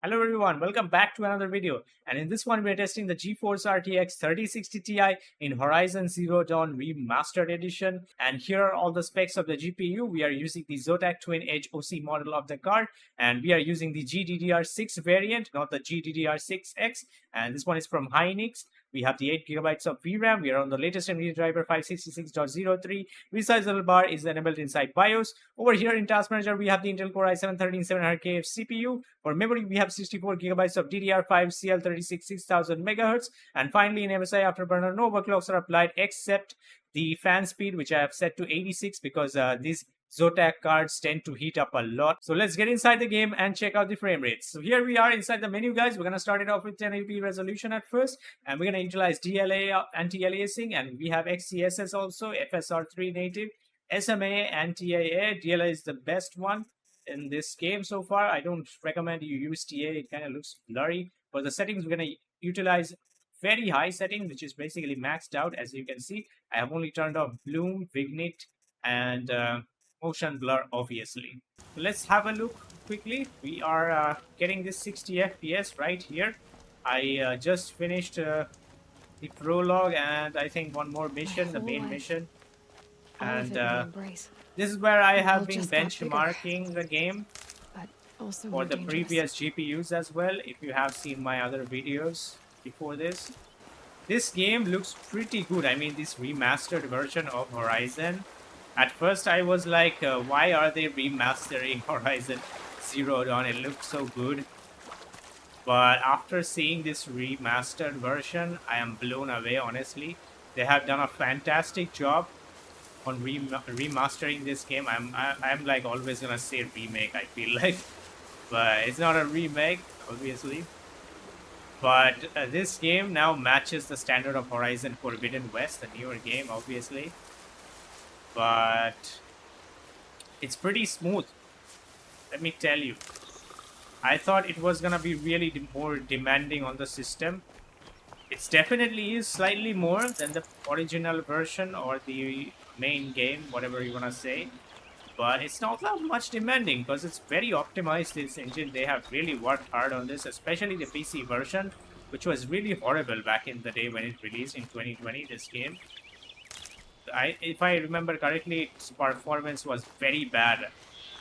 Hello everyone, welcome back to another video. And in this one, we're testing the GeForce RTX 3060 Ti in Horizon Zero Dawn Remastered Edition. And here are all the specs of the GPU. We are using the Zotac Twin Edge OC model of the card, and we are using the GDDR6 variant, not the GDDR6X. And this one is from Hynix. We have the 8 gigabytes of VRAM. We are on the latest NVIDIA driver 566.03. Resizable bar is enabled inside BIOS. Over here in Task Manager, we have the Intel Core i7-13700KF CPU. For memory, we have 64 gigabytes of DDR5 CL36 6000 megahertz. And finally, in MSI Afterburner, no overclocks are applied except the fan speed, which I have set to 86 because these Zotac cards tend to heat up a lot. So let's get inside the game and check out the frame rates. So here we are inside the menu, guys. We're going to start it off with 1080p resolution at first, and we're going to utilize DLAA anti-aliasing, and we have XCSS also, FSR3 native, SMA and TAA. DLAA is the best one in this game so far. I don't recommend you use TA. It kind of looks blurry. For the settings, we're going to utilize very high setting, which is basically maxed out. As you can see, I have only turned off bloom, vignette, and motion blur, obviously. So let's have a look quickly. We are getting this 60 FPS right here. I just finished the prologue and I think one more mission, the main mission. And this is where I have been benchmarking the game for the previous GPUs as well. If you have seen my other videos before this, this game looks pretty good. I mean, this remastered version of Horizon. At first, I was like, why are they remastering Horizon Zero Dawn? It looks so good. But after seeing this remastered version, I am blown away, honestly. They have done a fantastic job on remastering this game. I'm like always gonna say remake, I feel like. But it's not a remake, obviously. But this game now matches the standard of Horizon Forbidden West, the newer game, obviously. But it's pretty smooth, let me tell you. I thought it was gonna be really more demanding on the system. It's definitely is slightly more than the original version or the main game, whatever you wanna say, but it's not that much demanding because it's very optimized. This engine, they have really worked hard on this, especially the PC version, which was really horrible back in the day when it released in 2020. This game, if I remember correctly, its performance was very bad,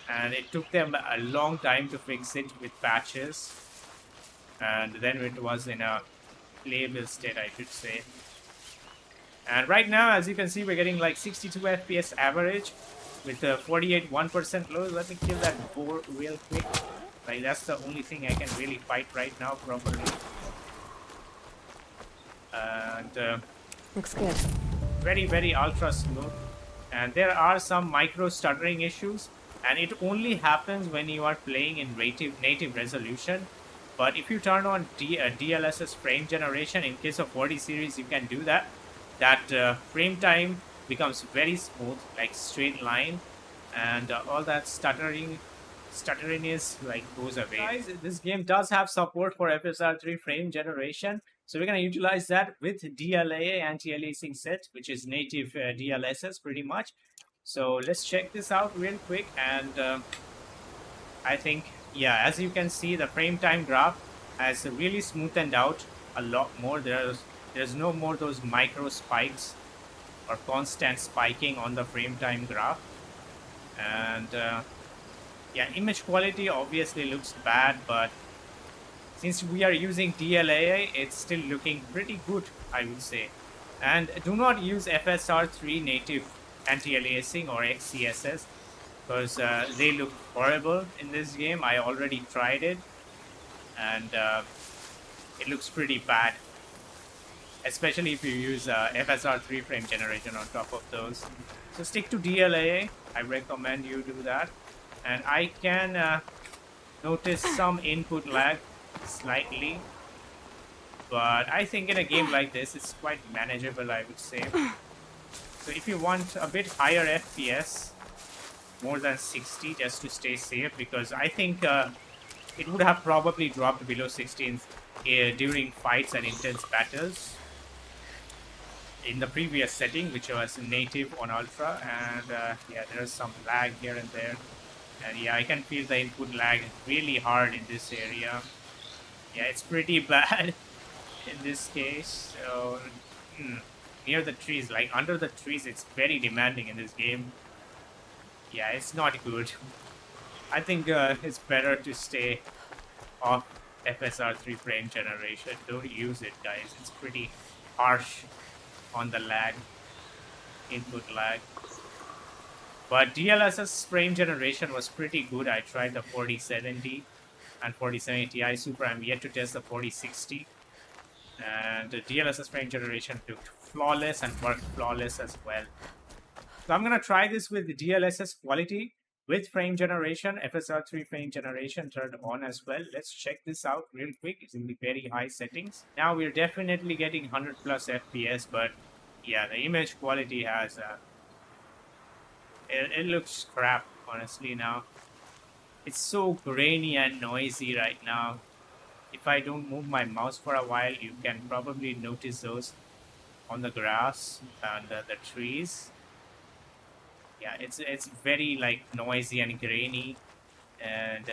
and it took them a long time to fix it with patches, and then it was in a playable state, I should say. And right now, as you can see, we're getting like 62 FPS average with a 48 1% low. Let me kill that boar real quick. Like, that's the only thing I can really fight right now properly. And looks good. Very ultra smooth, and there are some micro stuttering issues, and it only happens when you are playing in native resolution. But if you turn on DLSS frame generation, in case of 40 series, you can do that. That frame time becomes very smooth, like straight line, and all that stuttering is like goes away. Guys, this game does have support for FSR3 frame generation, so we're going to utilize that with DLAA anti-aliasing set, which is native DLSS pretty much. So let's check this out real quick, and I think, yeah, as you can see, the frame time graph has really smoothened out a lot more. There's no more those micro spikes or constant spiking on the frame time graph. And yeah, image quality obviously looks bad, but since we are using DLAA, it's still looking pretty good, I would say. And do not use FSR3 native anti-aliasing or XCSS, because they look horrible in this game. I already tried it, and it looks pretty bad, especially if you use FSR3 frame generation on top of those. So stick to DLAA. I recommend you do that. And I can notice some input lag slightly, but I think in a game like this, it's quite manageable, I would say. So if you want a bit higher FPS, more than 60, just to stay safe, because I think it would have probably dropped below 16 during fights and intense battles in the previous setting, which was native on Ultra. And yeah, there's some lag here and there. And yeah, I can feel the input lag really hard in this area. Yeah, it's pretty bad in this case. So, hmm, near the trees, like under the trees, it's very demanding in this game. Yeah, it's not good. I think it's better to stay off FSR 3 frame generation. Don't use it, guys. It's pretty harsh on the lag, input lag. But DLSS frame generation was pretty good. I tried the 4070 and 4070 Ti Super. I'm yet to test the 4060. And the DLSS frame generation looked flawless and worked flawless as well. So I'm going to try this with the DLSS quality with frame generation, FSR3 frame generation turned on as well. Let's check this out real quick. It's in the very high settings. Now we're definitely getting 100 plus FPS, but yeah, the image quality has, it looks crap, honestly now. It's so grainy and noisy right now. If I don't move my mouse for a while, you can probably notice those on the grass and the trees. Yeah, it's very like noisy and grainy, and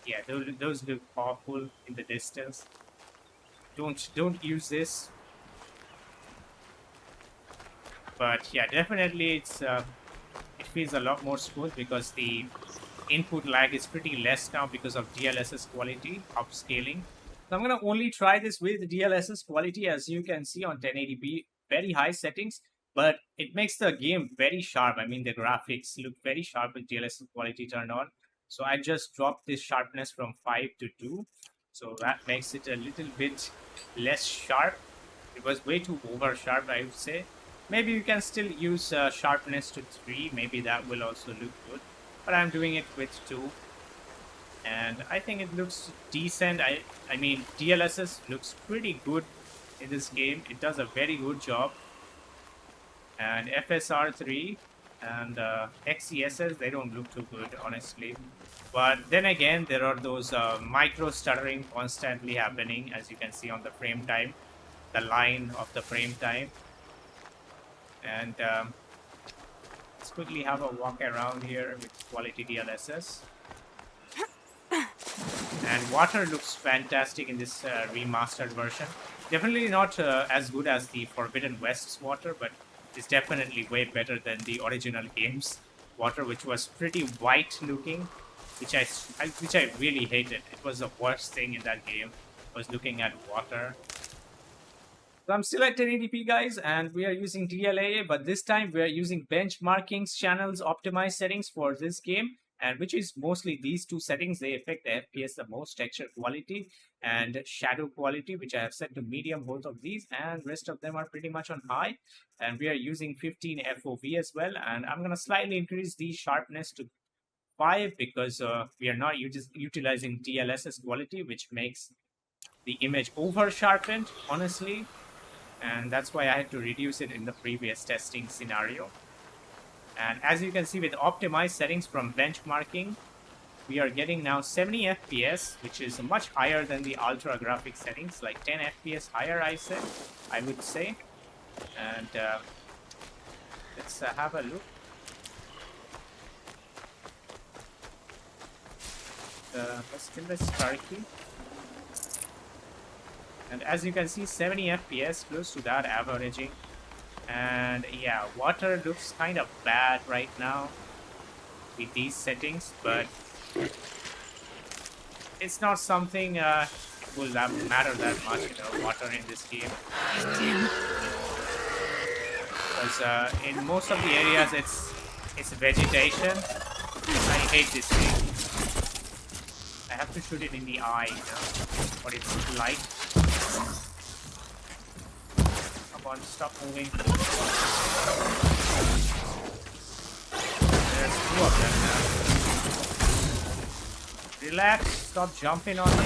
yeah, those look awful in the distance. Don't use this. But yeah, definitely it feels a lot more smooth because the input lag is pretty less now because of DLSS quality upscaling. So I'm gonna only try this with DLSS quality, as you can see on 1080p, very high settings, but it makes the game very sharp. I mean, the graphics look very sharp with DLSS quality turned on. So I just dropped this sharpness from 5 to 2. So that makes it a little bit less sharp. It was way too over sharp, I would say. Maybe you can still use sharpness to 3. Maybe that will also look good. But I'm doing it with 2. And I think it looks decent. I mean, DLSS looks pretty good in this game. It does a very good job. And FSR3 and XESS, they don't look too good, honestly. But then again, there are those micro stuttering constantly happening, as you can see on the frame time, the line of the frame time. And let's quickly have a walk around here with quality DLSS. And water looks fantastic in this remastered version. Definitely not as good as the Forbidden West's water, but it's definitely way better than the original game's water, which was pretty white looking, which I really hated. It was the worst thing in that game, was looking at water. So I'm still at 1080p, guys, and we are using DLAA, but this time we are using benchmarkings, channels, optimized settings for this game, and which is mostly these two settings. They affect the FPS the most: texture quality and shadow quality, which I have set to medium, both of these, and rest of them are pretty much on high. And we are using 15 FOV as well, and I'm going to slightly increase the sharpness to 5 because we are not utilizing DLSS quality, which makes the image over sharpened, honestly. And that's why I had to reduce it in the previous testing scenario. And as you can see, with optimized settings from benchmarking, we are getting now 70 FPS, which is much higher than the ultra graphic settings, like 10 FPS higher, I would say. And let's have a look. Let's kill this turkey. And as you can see, 70 FPS, close to that averaging. And yeah, water looks kind of bad right now with these settings, but it's not something will matter that much, water in this game. Because in most of the areas, it's vegetation. I hate this thing. I have to shoot it in the eye, but it's light. Come on, stop moving. There's 2 of them now. Relax, stop jumping on me.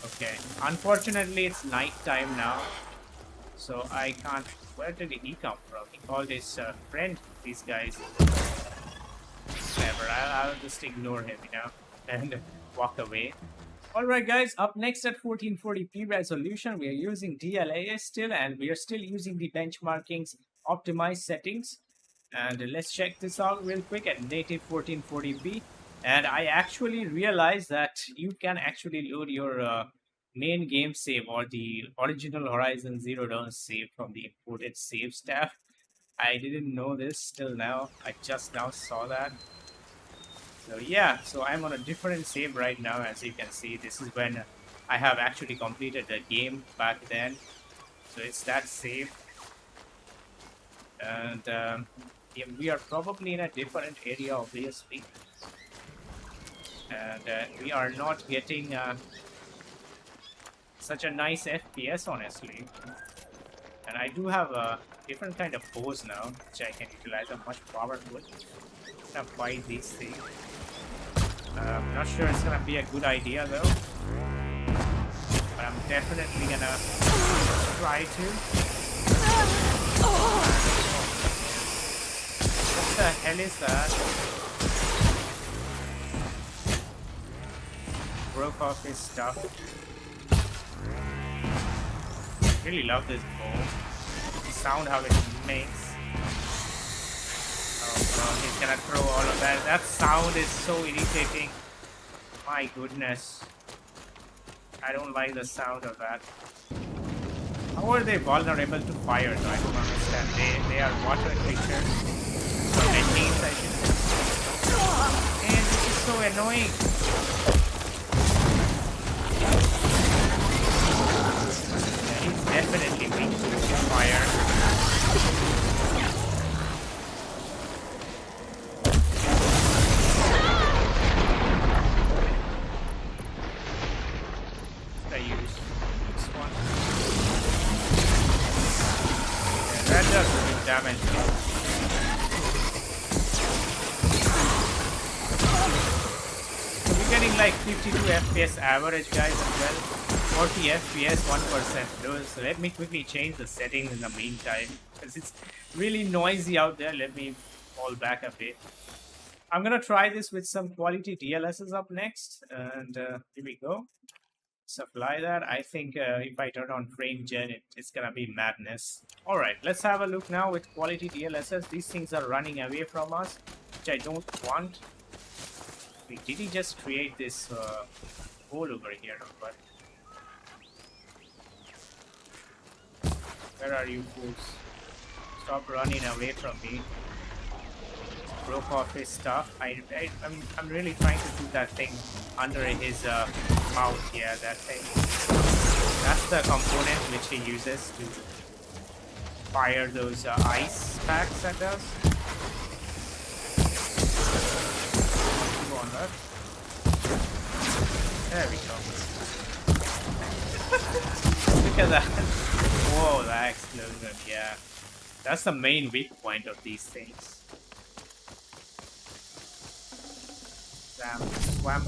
Okay, unfortunately it's night time now, so I can't. Where did he come from? He called his friend, these guys. Whatever, I'll just ignore him, and walk away. Alright guys, up next at 1440p resolution, we are using DLAA still, and we are still using the benchmarkings optimized settings. And let's check this out real quick at native 1440p. And I actually realized that you can actually load your main game save or the original Horizon Zero Dawn save from the imported saves tab. I didn't know this till now. I just now saw that. So yeah, so I'm on a different save right now. As you can see, this is when I have actually completed the game back then. So it's that save. And yeah, we are probably in a different area, obviously. And we are not getting such a nice FPS, honestly. And I do have a different kind of pose now, which I can utilize. I'm much powerful. I'm gonna fight these things. I'm not sure it's gonna be a good idea though, but I'm definitely gonna try to. What the hell is that? Broke off his stuff. Really love this bow. The sound how it makes. Oh bro, he's gonna throw all of that. That sound is so irritating. My goodness. I don't like the sound of that. How are they vulnerable to fire though? I don't understand. They are water creatures. Or machines, I should say. And this is so annoying. Yeah, he's definitely weak to fire. I use this one. Yeah, that does good damage. So we're getting like 52 FPS average, guys, as well. 40 FPS, 1% low. So let me quickly change the settings in the meantime, because it's really noisy out there. Let me fall back a bit. I'm gonna try this with some quality DLSS up next, and here we go. Supply that. I think if I turn on frame gen, it's gonna be madness. All right, let's have a look now with quality DLSS. These things are running away from us, which I don't want. Wait, did he just create this hole over here? But where are you fools? Stop running away from me. Broke off his stuff. I'm really trying to do that thing under his mouth. Yeah, that thing. That's the component which he uses to fire those ice packs at us. Go on that. There we go. Look at that. Whoa, that explosion. Yeah, that's the main weak point of these things. Swamp.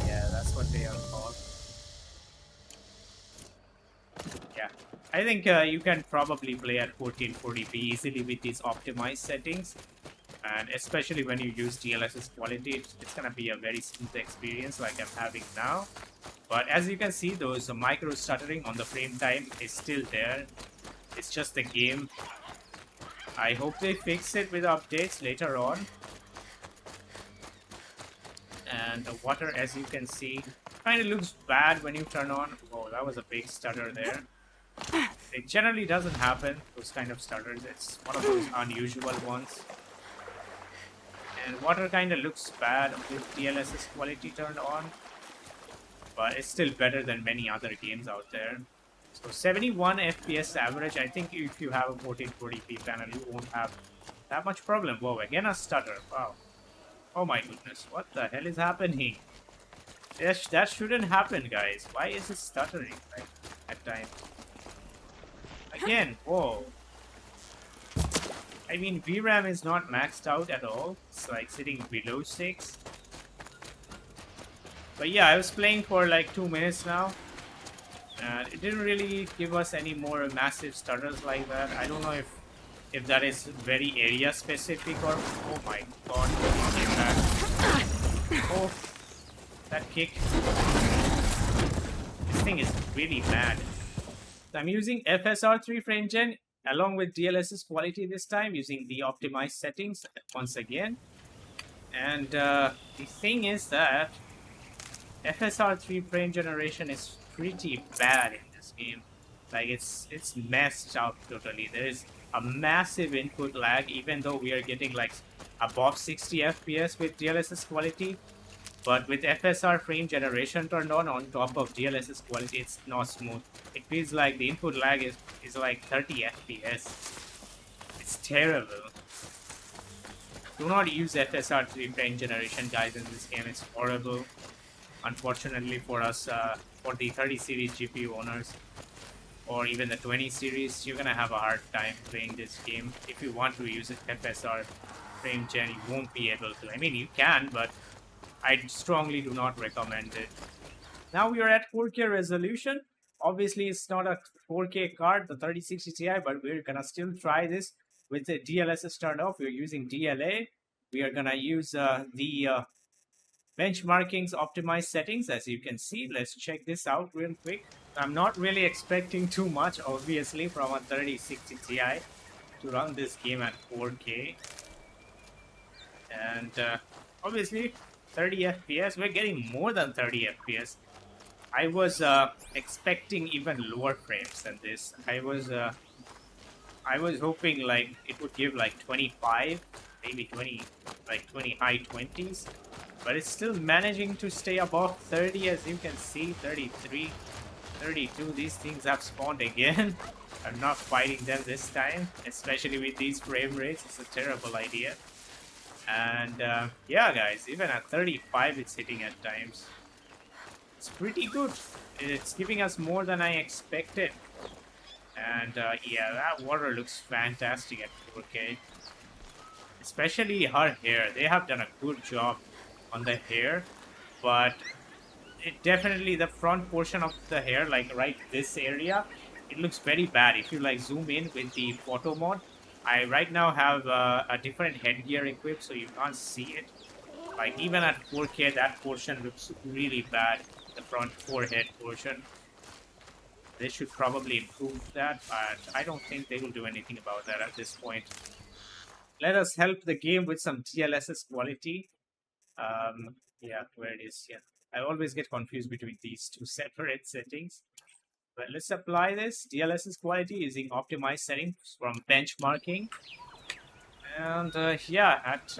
Yeah, that's what they are called. Yeah, I think you can probably play at 1440p easily with these optimized settings, and especially when you use DLSS quality, it's gonna be a very smooth experience like I'm having now. But as you can see, those micro stuttering on the frame time is still there. It's just the game. I hope they fix it with updates later on. And the water, as you can see, kind of looks bad when you turn on. Whoa, that was a big stutter there. It generally doesn't happen, those kind of stutters. It's one of those unusual ones. And water kind of looks bad with DLSS quality turned on, but it's still better than many other games out there. So 71 FPS average. I think if you have a 1440p panel, you won't have that much problem. Whoa, again a stutter. Wow. Oh my goodness, what the hell is happening? That shouldn't happen, guys. Why is it stuttering like, at times? Again, whoa. I mean, VRAM is not maxed out at all. It's like sitting below 6. But yeah, I was playing for like 2 minutes now. And it didn't really give us any more massive stutters like that. I don't know if that is very area specific or... Oh my god, oh, that kick. This thing is really bad. So I'm using FSR 3 frame gen along with DLSS quality this time, using the optimized settings once again. And the thing is that FSR3 frame generation is pretty bad in this game. Like it's messed up totally. There is a massive input lag, even though we are getting like above 60 FPS with DLSS quality. But with FSR frame generation turned on top of DLSS quality, it's not smooth. It feels like the input lag is like 30 FPS. It's terrible. Do not use FSR3 frame generation, guys, in this game. It's horrible. Unfortunately for us, for the 30 series GPU owners, or even the 20 series, you're gonna have a hard time playing this game. If you want to use it FSR frame gen, you won't be able to. I mean, you can, but I strongly do not recommend it. Now we are at 4K resolution. Obviously, it's not a 4K card, the 3060 Ti, but we're gonna still try this with the DLSS turned off. We're using DLAA. We are gonna use the benchmarking's optimized settings, as you can see. Let's check this out real quick. I'm not really expecting too much, obviously, from a 3060 Ti to run this game at 4K. And obviously, 30 FPS, we're getting more than 30 FPS. I was expecting even lower frames than this. I was hoping like it would give like 25, maybe 20, like 20 high 20s, but it's still managing to stay above 30, as you can see. 33, 32. These things have spawned again. I'm not fighting them this time, especially with these frame rates. It's a terrible idea. And yeah, guys, even at 35, it's hitting at times. It's pretty good. It's giving us more than I expected. And yeah, that water looks fantastic at 4K. Especially her hair. They have done a good job on the hair. But it definitely, the front portion of the hair, like right this area, it looks very bad. If you like zoom in with the photo mode, I right now have a different headgear equipped, so you can't see it. Like even at 4K, that portion looks really bad. The front forehead portion. They should probably improve that, but I don't think they will do anything about that at this point. Let us help the game with some DLSS quality. Yeah, where it is. Yeah, I always get confused between these two separate settings. But let's apply this DLSS quality using optimized settings from benchmarking. And yeah, at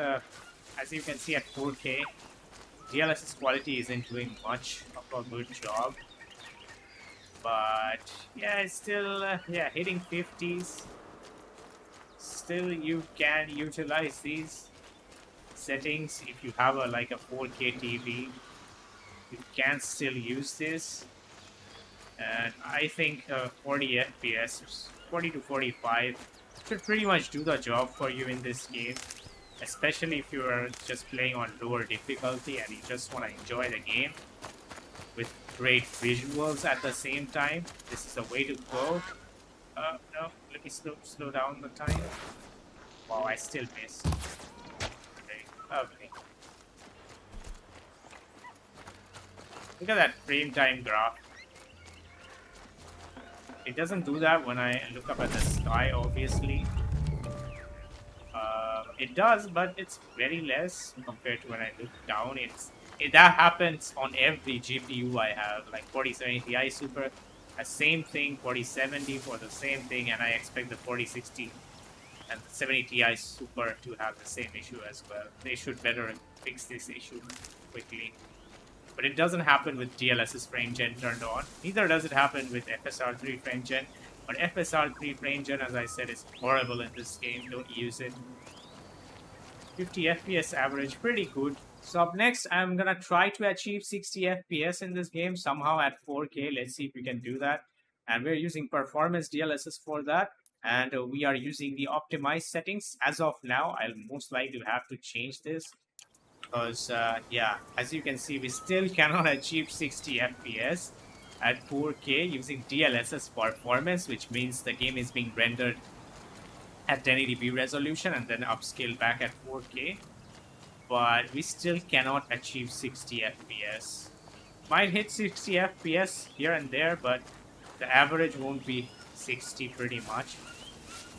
as you can see at 4K, DLSS quality isn't doing much of a good job. But yeah, it's still yeah, hitting 50s. Still, you can utilize these settings if you have a like a 4K TV. You can still use this, and I think 40 FPS, 40 to 45, should pretty much do the job for you in this game. Especially if you are just playing on lower difficulty and you just want to enjoy the game with great visuals at the same time. This is the way to go. No, let me slow down the time. Wow, I still missed. Okay. Look at that frame time graph. It doesn't do that when I look up at the sky, obviously. It does, but it's very less compared to when I look down. That happens on every GPU I have, like 4070 Ti Super, the same thing, 4070 for the same thing, and I expect the 4060 and the 70 Ti Super to have the same issue as well. They should better fix this issue quickly. But it doesn't happen with DLSS frame gen turned on. Neither does it happen with FSR3 frame gen. But FSR3 frame gen, as I said, is horrible in this game. Don't use it. 50 FPS average, pretty good. So up next, I'm gonna try to achieve 60 FPS in this game somehow at 4K. Let's see if we can do that. And we're using performance DLSS for that. And we are using the optimized settings. As of now, I'll most likely have to change this. Because, yeah, as you can see, we still cannot achieve 60 FPS at 4K using DLSS performance, which means the game is being rendered at 1080p resolution and then upscaled back at 4K. But we still cannot achieve 60 FPS. Might hit 60 FPS here and there, but the average won't be 60 pretty much.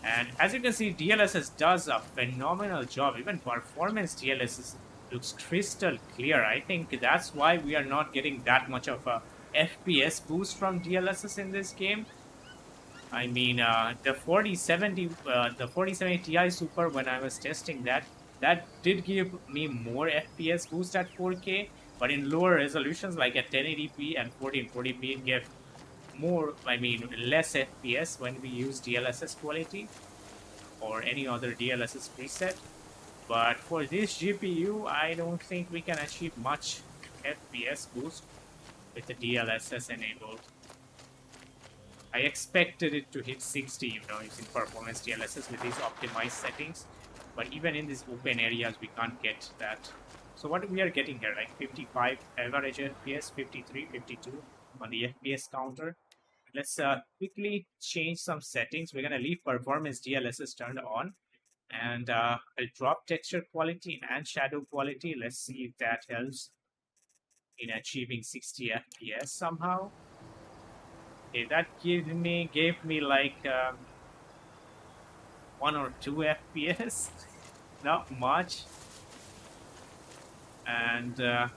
And as you can see, DLSS does a phenomenal job. Even performance DLSS looks crystal clear. I think that's why we are not getting that much of a FPS boost from DLSS in this game. I mean, the 4070 Ti Super, when I was testing that, that did give me more FPS boost at 4K, but in lower resolutions like at 1080p and 1440p, it gave more, I mean, less FPS when we use DLSS quality or any other DLSS preset. But for this GPU, I don't think we can achieve much FPS boost with the DLSS enabled. I expected it to hit 60, using performance DLSS with these optimized settings. But even in these open areas, we can't get that. So what we are getting here, like 55 average FPS, 53, 52 on the FPS counter. Let's quickly change some settings. We're going to leave performance DLSS turned on. And I'll drop texture quality and shadow quality. Let's see if that helps in achieving 60 FPS somehow. Okay, that gave me like 1 or 2 FPS, not much. And I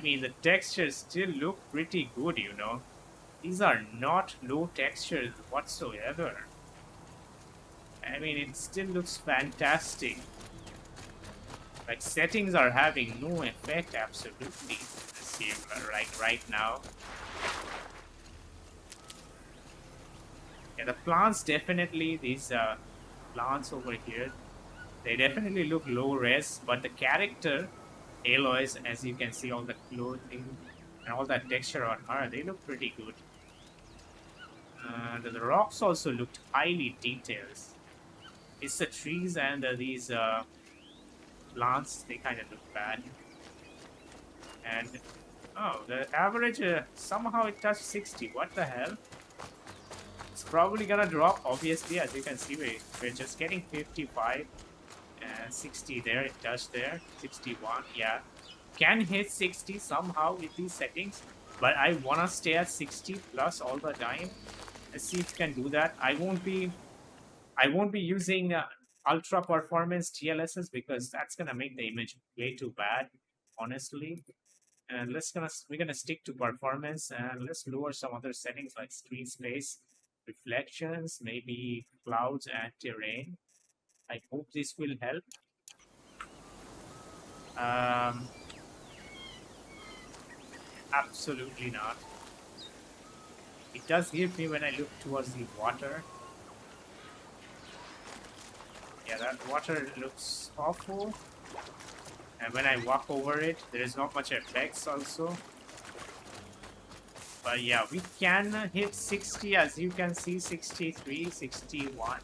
mean, the textures still look pretty good, These are not low textures whatsoever. I mean, it still looks fantastic. Like, settings are having no effect absolutely in this game right now. Yeah, the plants definitely, these plants over here, they definitely look low res, but the character Aloys, as you can see, all the clothing and all that texture on her, they look pretty good. The rocks also looked highly detailed. It's the trees and these plants, they kind of look bad. And, oh, the average, somehow it touched 60. What the hell? It's probably gonna drop, obviously. As you can see, we're just getting 55 and 60 there. It touched there. 61, yeah. Can hit 60 somehow with these settings, but I wanna stay at 60 plus all the time. Let's see if we can do that. I won't be using ultra performance DLSS because that's gonna make the image way too bad, honestly. And we're gonna stick to performance, and let's lower some other settings like screen space, reflections, maybe clouds and terrain. I hope this will help. Absolutely not. It does give me when I look towards the water. Yeah, that water looks awful. And when I walk over it, there is not much effects also. But yeah, we can hit 60, as you can see, 63, 61.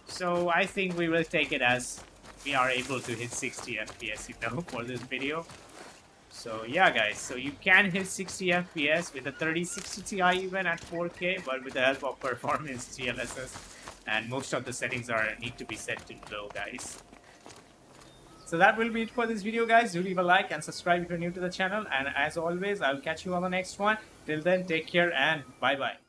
So I think we will take it as we are able to hit 60 FPS, for this video. So yeah, guys, so you can hit 60 FPS with a 3060 Ti even at 4K, but with the help of performance DLSS, and most of the settings need to be set to low, guys. So that will be it for this video, guys. Do leave a like and subscribe if you're new to the channel. And as always, I'll catch you on the next one. Till then, take care and bye-bye.